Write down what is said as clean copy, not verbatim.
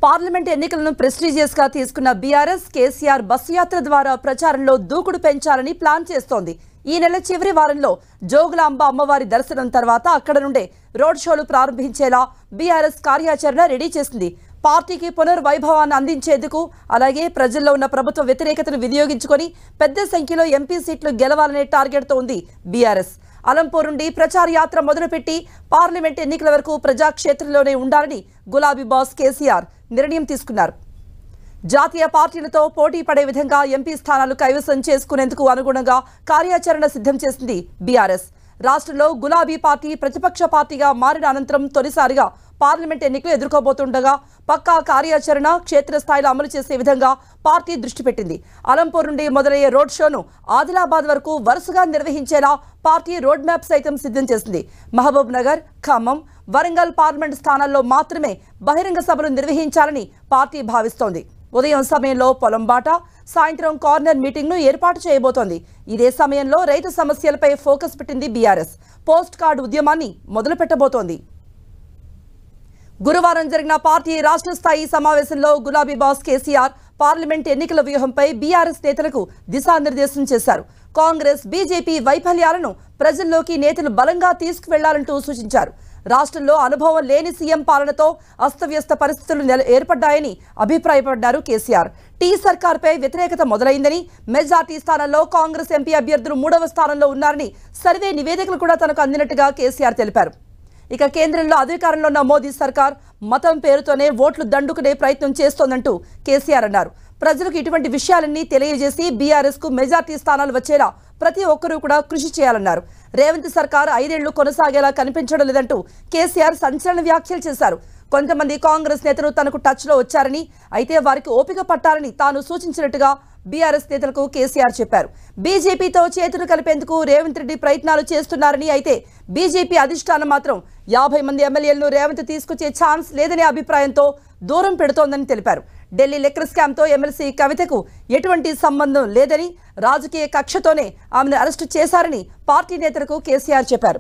Parliament ఎన్నికలను prestigious గా తీసుకున్న బీఆర్ఎస్ కేసీఆర్ బస్సు యాత్ర ద్వారా ప్రచారంలో దూకుడు పెంచాలని ప్లాన్ చేస్తోంది. ఈ నెల చివరి వారంలో జోగులాంబ అమ్మవారి దర్శనం తర్వాత అక్కడ నుండే రోడ్ షోలు ప్రారంభించేలా బీఆర్ఎస్ కార్యాచరణ రెడీ చేసింది. పార్టీకి పునర్వైభవాన్ని అందించేందుకు అలాగే ప్రజల్లో ఉన్న ప్రభుత్వ వ్యతిరేకతను వినియోగించుకొని పెద్ద సంఖ్యలో ఎంపీ సీట్లు గెలవాలనే టార్గెట్తో ఉంది బీఆర్ఎస్. అలంపూర్ నుండి ప్రచార యాత్ర మొదలుపెట్టి పార్లమెంట్ ఎన్నికల వరకు ప్రజాక్షేత్రంలోనే ఉండాలని గులాబీ బాస్ కేసీఆర్ నిర్ణయం తీసుకున్నారు. జాతీయ పార్టీలతో పోటీ పడే విధంగా ఎంపీ స్థానాలు కైవసం చేసుకునేందుకు అనుగుణంగా కార్యాచరణ సిద్ధం చేసింది బీఆర్ఎస్. రాష్ట్రంలో గులాబీ పార్టీ ప్రతిపక్ష పార్టీగా మారిన అనంతరం తొలిసారిగా పార్లమెంట్ ఎన్నికలు ఎదుర్కోబోతుండగా పక్కా కార్యాచరణ క్షేత్రస్థాయిలో అమలు చేసే విధంగా పార్టీ దృష్టి పెట్టింది. అలంపూర్ నుండి మొదలయ్యే రోడ్ షోను ఆదిలాబాద్ వరకు వరుసగా నిర్వహించేలా పార్టీ రోడ్ మ్యాప్ సైతం సిద్ధం చేసింది. మహబూబ్ నగర్, ఖమ్మం, వరంగల్ పార్లమెంట్ స్థానాల్లో మాత్రమే బహిరంగ సభలు నిర్వహించాలని పార్టీ భావిస్తోంది. ఉదయం సమయంలో పొలంబాట, సాయంత్రం కార్నర్ మీటింగ్ను ఏర్పాటు చేయబోతోంది. ఇదే సమయంలో రైతు సమస్యలపై ఫోకస్ పెట్టింది బీఆర్ఎస్. పోస్ట్ కార్డు ఉద్యమాన్ని మొదలు పెట్టబోతోంది. గురువారం జరిగిన పార్టీ రాష్ట్ర స్థాయి సమావేశంలో గులాబీ బాస్ కేసీఆర్ పార్లమెంట్ ఎన్నికల వ్యూహంపై బీఆర్ఎస్ నేతలకు దిశానిర్దేశం చేశారు. కాంగ్రెస్, బీజేపీ వైఫల్యాలను ప్రజల్లోకి నేతలు బలంగా తీసుకువెళ్లాలంటూ సూచించారు. రాష్ట్రంలో అనుభవం లేని సీఎం పాలనతో అస్తవ్యస్త పరిస్థితులు ఏర్పడ్డాయని అభిప్రాయపడ్డారు కేసీఆర్. టీ సర్కార్పై వ్యతిరేకత మొదలైందని, మెజార్టీ స్థానాల్లో కాంగ్రెస్ ఎంపీ అభ్యర్థులు 3వ స్థానంలో ఉన్నారని సర్వే నివేదికలు కూడా తనకు అందినట్టుగా కేసీఆర్ తెలిపారు. ఇక కేంద్రంలో అధికారంలో ఉన్న మోదీ సర్కార్ మతం పేరుతోనే ఓట్లు దండుకునే ప్రయత్నం చేస్తోందంటూ కేసీఆర్ అన్నారు. ప్రజలకు ఇటువంటి విషయాలన్నీ తెలియజేసి బీఆర్ఎస్ కు మెజార్టీ స్థానాలు వచ్చేలా ప్రతి ఒక్కరూ కూడా కృషి చేయాలన్నారు. రేవంత్ సర్కార్ 5 ఏళ్లు కొనసాగేలా కనిపించడం లేదంటూ కేసీఆర్ సంచలన వ్యాఖ్యలు చేశారు. కొంతమంది కాంగ్రెస్ నేతలు తనకు టచ్ లో వచ్చారని, అయితే వారికి ఓపిక పట్టాలని తాను సూచించినట్టుగా బీఆర్ఎస్ నేతలకు కేసీఆర్ చెప్పారు. బీజేపీతో చేతులు కలిపేందుకు రేవంత్ రెడ్డి ప్రయత్నాలు చేస్తున్నారని, అయితే బీజేపీ అధిష్టానం మాత్రం 50 మంది ఎమ్మెల్యేలను రేవంత్ తీసుకొచ్చే ఛాన్స్ లేదనే అభిప్రాయంతో దూరం పెడుతోందని తెలిపారు. ఢిల్లీ లిక్కర్ స్కామ్తో ఎమ్మెల్సీ కవితకు ఎటువంటి సంబంధం లేదని, రాజకీయ కక్షతోనే ఆమెను అరెస్టు చేశారని పార్టీ నేతలకు కేసీఆర్ చెప్పారు.